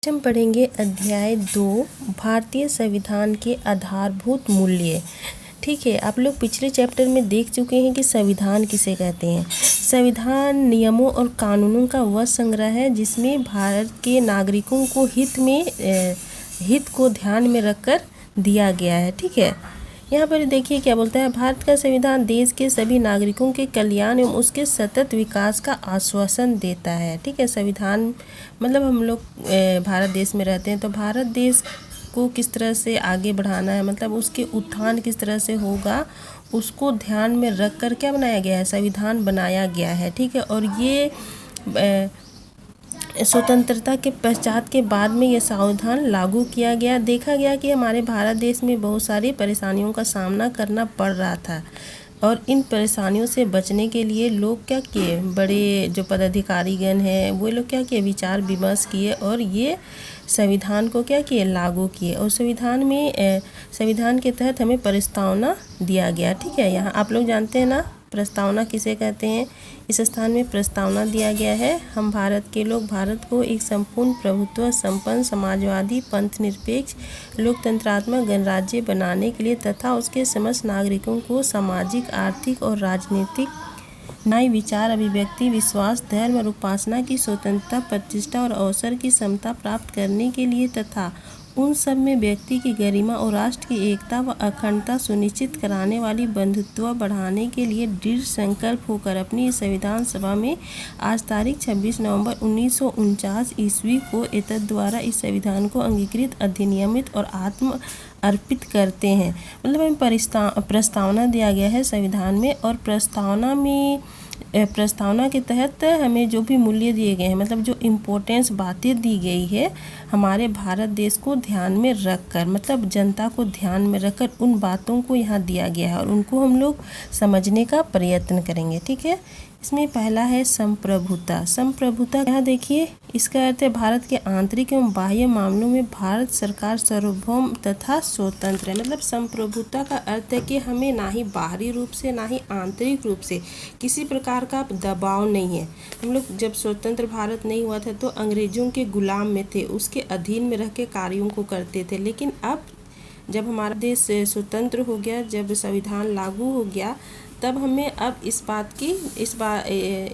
हम पढ़ेंगे अध्याय 2 भारतीय संविधान के आधारभूत मूल्य। ठीक है, आप लोग पिछले चैप्टर में देख चुके हैं कि संविधान किसे कहते हैं। संविधान नियमों और कानूनों का वह संग्रह है जिसमें भारत के नागरिकों को हित को ध्यान में रखकर दिया गया है। ठीक है, यहाँ पर देखिए क्या बोलता है। भारत का संविधान देश के सभी नागरिकों के कल्याण एवं उसके सतत विकास का आश्वासन देता है। ठीक है, संविधान मतलब हम लोग भारत देश में रहते हैं तो भारत देश को किस तरह से आगे बढ़ाना है, मतलब उसके उत्थान किस तरह से होगा, उसको ध्यान में रख कर क्या बनाया गया है, संविधान बनाया गया है। ठीक है, और ये स्वतंत्रता के पश्चात के बाद में ये संविधान लागू किया गया। देखा गया कि हमारे भारत देश में बहुत सारी परेशानियों का सामना करना पड़ रहा था और इन परेशानियों से बचने के लिए लोग क्या किए, बड़े जो पदाधिकारीगण हैं वो लोग क्या किए, विचार विमर्श किए और ये संविधान को क्या किए, लागू किए। और संविधान के तहत हमें प्रस्तावना दिया गया। ठीक है, यहाँ आप लोग जानते हैं ना प्रस्तावना किसे कहते हैं। इस स्थान में प्रस्तावना दिया गया है, हम भारत के लोग भारत को एक संपूर्ण प्रभुत्व संपन्न समाजवादी पंथ निरपेक्ष लोकतंत्रात्मक गणराज्य बनाने के लिए तथा उसके समस्त नागरिकों को सामाजिक आर्थिक और राजनीतिक न्याय विचार अभिव्यक्ति विश्वास धर्म और उपासना की स्वतंत्रता प्रतिष्ठा और अवसर की समता प्राप्त करने के लिए तथा उन सब में व्यक्ति की गरिमा और राष्ट्र की एकता व अखंडता सुनिश्चित कराने वाली बंधुत्व बढ़ाने के लिए दृढ़ संकल्प होकर अपनी संविधान सभा में आज तारीख 26 नवंबर 1949 ईस्वी को एतद द्वारा इस संविधान को अंगीकृत अधिनियमित और आत्म अर्पित करते हैं। मतलब हमें प्रस्तावना दिया गया है संविधान में, और प्रस्तावना के तहत हमें जो भी मूल्य दिए गए हैं, मतलब जो इम्पोर्टेंस बातें दी गई है हमारे भारत देश को ध्यान में रखकर, मतलब जनता को ध्यान में रखकर उन बातों को यहाँ दिया गया है और उनको हम लोग समझने का प्रयत्न करेंगे। ठीक है, इसमें पहला है संप्रभुता। संप्रभुता यहाँ देखिए, इसका अर्थ है भारत के आंतरिक एवं बाह्य मामलों में भारत सरकार सार्वभौम तथा स्वतंत्र है। मतलब संप्रभुता का अर्थ है कि हमें ना ही बाहरी रूप से ना ही आंतरिक रूप से किसी प्रकार का दबाव नहीं है। हम लोग जब स्वतंत्र भारत नहीं हुआ था तो अंग्रेजों के गुलाम में थे, उसके अधीन में रह के कार्यों को करते थे। लेकिन अब जब हमारा देश स्वतंत्र हो गया, जब संविधान लागू हो गया, तब हमें अब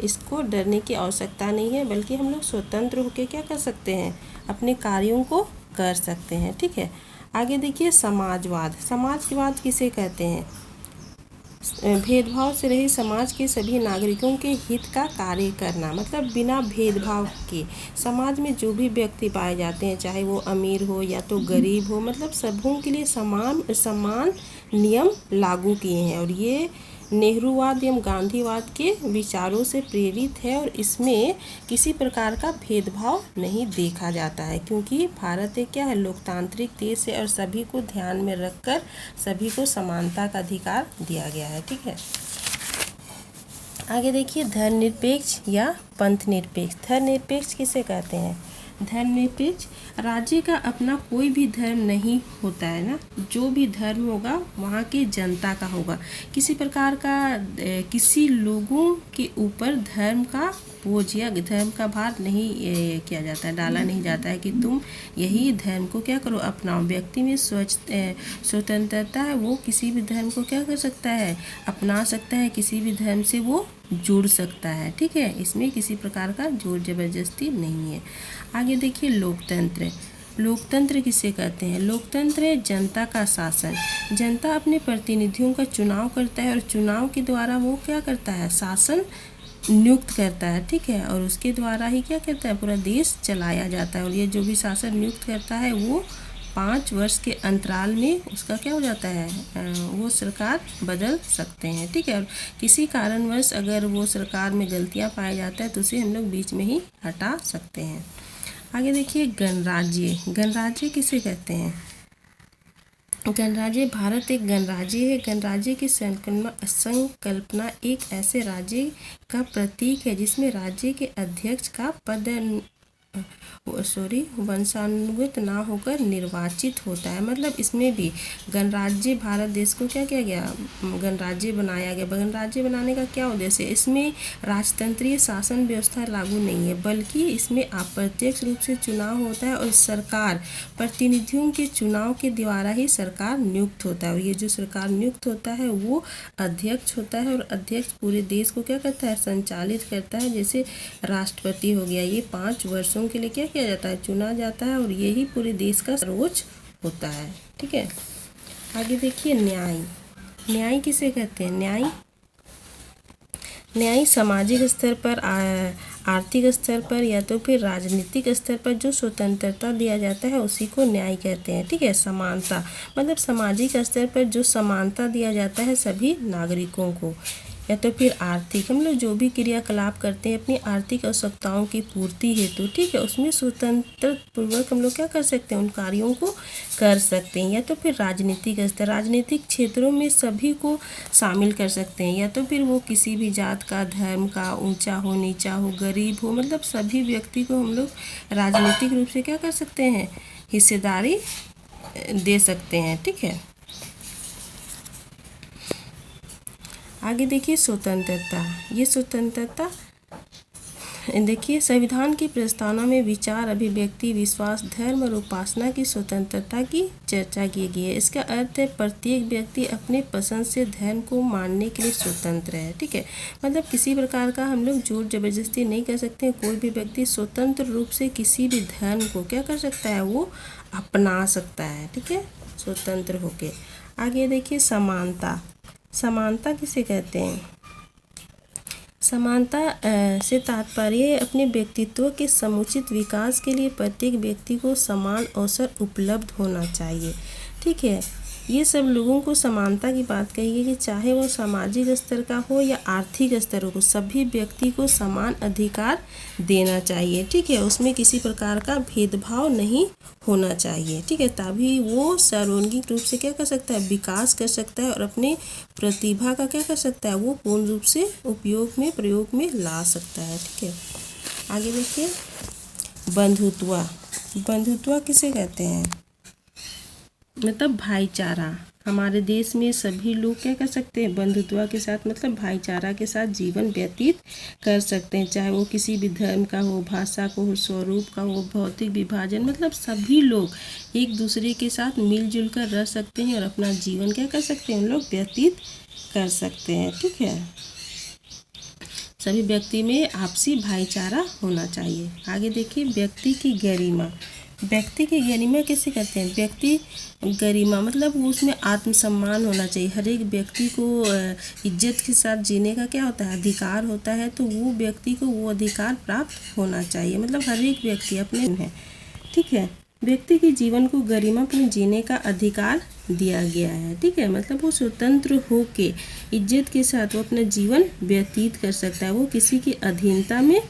इसको डरने की आवश्यकता नहीं है, बल्कि हम लोग स्वतंत्र होकर क्या कर सकते हैं, अपने कार्यों को कर सकते हैं। ठीक है, आगे देखिए समाजवाद। समाजवाद किसे कहते हैं, भेदभाव से रहित समाज के सभी नागरिकों के हित का कार्य करना। मतलब बिना भेदभाव के समाज में जो भी व्यक्ति पाए जाते हैं, चाहे वो अमीर हो या तो गरीब हो, मतलब सबों के लिए समान नियम लागू किए हैं। और ये नेहरूवाद एवं गांधीवाद के विचारों से प्रेरित है और इसमें किसी प्रकार का भेदभाव नहीं देखा जाता है, क्योंकि भारत एक क्या है, लोकतांत्रिक देश है और सभी को ध्यान में रखकर सभी को समानता का अधिकार दिया गया है। ठीक है, आगे देखिए धर्मनिरपेक्ष या पंथ निरपेक्ष। धर्मनिरपेक्ष किसे कहते हैं, धर्मनिरपेक्ष राज्य का अपना कोई भी धर्म नहीं होता है ना, जो भी धर्म होगा वहाँ की जनता का होगा। किसी प्रकार का किसी लोगों के ऊपर धर्म का बोझ या धर्म का भार नहीं किया जाता है, डाला नहीं जाता है कि तुम यही धर्म को क्या करो, अपनाओ। व्यक्ति में स्वतंत्रता है, वो किसी भी धर्म को क्या कर सकता है, अपना सकता है, किसी भी धर्म से वो जुड़ सकता है। ठीक है, इसमें किसी प्रकार का जोर जबरदस्ती नहीं है। आगे देखिए लोकतंत्र। लोकतंत्र किसे कहते हैं, लोकतंत्र है जनता का शासन। जनता अपने प्रतिनिधियों का चुनाव करता है और चुनाव के द्वारा वो क्या करता है, शासन नियुक्त करता है। ठीक है, और उसके द्वारा ही क्या करता है, पूरा देश चलाया जाता है। और ये जो भी शासन नियुक्त करता है वो 5 वर्ष के अंतराल में उसका क्या हो जाता है, वो सरकार बदल सकते हैं। ठीक है, और किसी कारणवश अगर वो सरकार में गलतियां पाया जाता है तो उसे हम लोग बीच में ही हटा सकते हैं। आगे देखिए गणराज्य। गणराज्य किसे कहते हैं, गणराज्य, भारत एक गणराज्य है। गणराज्य की संकल्पना एक ऐसे राज्य का प्रतीक है जिसमें राज्य के अध्यक्ष का वंशानुगत ना होकर निर्वाचित होता है। मतलब इसमें भी गणराज्य भारत देश को क्या किया गया, गणराज्य बनाया गया। गणराज्य बनाने का क्या उद्देश्य है, इसमें राजतंत्रीय शासन व्यवस्था लागू नहीं है, बल्कि इसमें अप्रत्यक्ष रूप से चुनाव होता है और सरकार प्रतिनिधियों के चुनाव के द्वारा ही सरकार नियुक्त होता है। और ये जो सरकार नियुक्त होता है वो अध्यक्ष होता है, और अध्यक्ष पूरे देश को क्या करता है, संचालित करता है। जैसे राष्ट्रपति हो गया, ये 5 वर्षों के लिए क्या किया जाता है, चुना जाता है, और यही पूरे देश का सर्वोच्च होता है। ठीक है, आगे देखिए न्याय। न्याय किसे कहते हैं, न्याय सामाजिक स्तर पर, आर्थिक स्तर पर या तो फिर राजनीतिक स्तर पर जो स्वतंत्रता दिया जाता है उसी को न्याय कहते हैं। ठीक है, समानता मतलब सामाजिक स्तर पर जो समानता दिया जाता है सभी नागरिकों को, या तो फिर आर्थिक, हम लोग जो भी क्रियाकलाप करते हैं अपनी आर्थिक आवश्यकताओं की पूर्ति हेतु, ठीक है, उसमें स्वतंत्र पूर्वक हम लोग क्या कर सकते हैं, उन कार्यों को कर सकते हैं। या तो फिर राजनीतिक स्तर, राजनीतिक क्षेत्रों में सभी को शामिल कर सकते हैं, या तो फिर वो किसी भी जात का, धर्म का, ऊंचा हो नीचा हो, गरीब हो, मतलब सभी व्यक्ति को हम लोग राजनीतिक रूप से क्या कर सकते हैं, हिस्सेदारी दे सकते हैं। ठीक है, आगे देखिए स्वतंत्रता। ये स्वतंत्रता देखिए संविधान की प्रस्तावना में विचार, अभिव्यक्ति, विश्वास, धर्म और उपासना की स्वतंत्रता की चर्चा की गई है। इसका अर्थ है प्रत्येक व्यक्ति अपने पसंद से धर्म को मानने के लिए स्वतंत्र है। ठीक है, मतलब किसी प्रकार का हम लोग जोर जबरदस्ती नहीं कर सकते। कोई भी व्यक्ति स्वतंत्र रूप से किसी भी धर्म को क्या कर सकता है, वो अपना सकता है। ठीक है, स्वतंत्र होके। आगे देखिए समानता। समानता किसे कहते हैं, समानता से तात्पर्य अपने व्यक्तित्व के समुचित विकास के लिए प्रत्येक व्यक्ति को समान अवसर उपलब्ध होना चाहिए। ठीक है, ये सब लोगों को समानता की बात कही है कि चाहे वो सामाजिक स्तर का हो या आर्थिक स्तर हो, सभी व्यक्ति को समान अधिकार देना चाहिए। ठीक है, उसमें किसी प्रकार का भेदभाव नहीं होना चाहिए। ठीक है, तभी वो सर्वांगीण रूप से क्या कर सकता है, विकास कर सकता है, और अपने प्रतिभा का क्या कर सकता है, वो पूर्ण रूप से प्रयोग में ला सकता है। ठीक है, आगे देखिए बंधुत्व। बंधुत्व किसे कहते हैं, मतलब भाईचारा। हमारे देश में सभी लोग क्या कर सकते हैं, बंधुत्व के साथ मतलब भाईचारा के साथ जीवन व्यतीत कर सकते हैं, चाहे वो किसी भी धर्म का हो, भाषा को हो, स्वरूप का हो, भौतिक विभाजन, मतलब सभी लोग एक दूसरे के साथ मिलजुल कर रह सकते हैं और अपना जीवन क्या कर सकते हैं, उन लोग व्यतीत कर सकते हैं। ठीक है, सभी व्यक्ति में आपसी भाईचारा होना चाहिए। आगे देखिए व्यक्ति की गरिमा। व्यक्ति की गरिमा किसे कहते हैं, व्यक्ति गरिमा मतलब उसमें आत्मसम्मान होना चाहिए। हर एक व्यक्ति को इज्जत के साथ जीने का क्या होता है, अधिकार होता है, तो वो व्यक्ति को वो अधिकार प्राप्त होना चाहिए। मतलब हर एक व्यक्ति अपने है। ठीक है, व्यक्ति के जीवन को गरिमापूर्ण जीने का अधिकार दिया गया है। ठीक है, मतलब वो स्वतंत्र होके इज्जत के साथ वो अपना जीवन व्यतीत कर सकता है, वो किसी की अधीनता में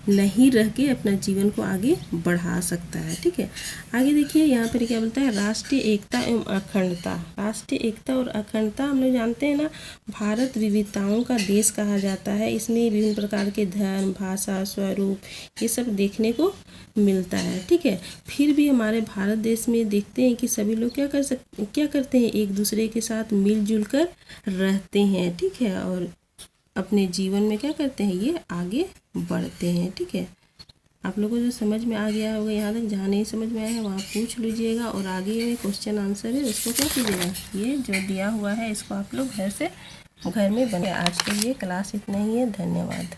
नहीं रह के अपना जीवन को आगे बढ़ा सकता है। ठीक है, आगे देखिए यहाँ पर क्या बोलता है, राष्ट्रीय एकता एवं अखंडता। राष्ट्रीय एकता और अखंडता हम लोग जानते हैं ना, भारत विविधताओं का देश कहा जाता है। इसमें विभिन्न प्रकार के धर्म, भाषा, स्वरूप ये सब देखने को मिलता है। ठीक है, फिर भी हमारे भारत देश में देखते हैं कि सभी लोग क्या करते हैं, एक दूसरे के साथ मिलजुल कर रहते हैं। ठीक है, और अपने जीवन में क्या करते हैं, ये आगे बढ़ते हैं। ठीक है, आप लोगों को जो समझ में आ गया होगा यहाँ तक, जहाँ नहीं समझ में आया है वहाँ पूछ लीजिएगा, और आगे में क्वेश्चन आंसर है उसको क्या कीजिएगा, ये जो दिया हुआ है इसको आप लोग घर में बने। आज के लिए क्लास इतना ही है, धन्यवाद।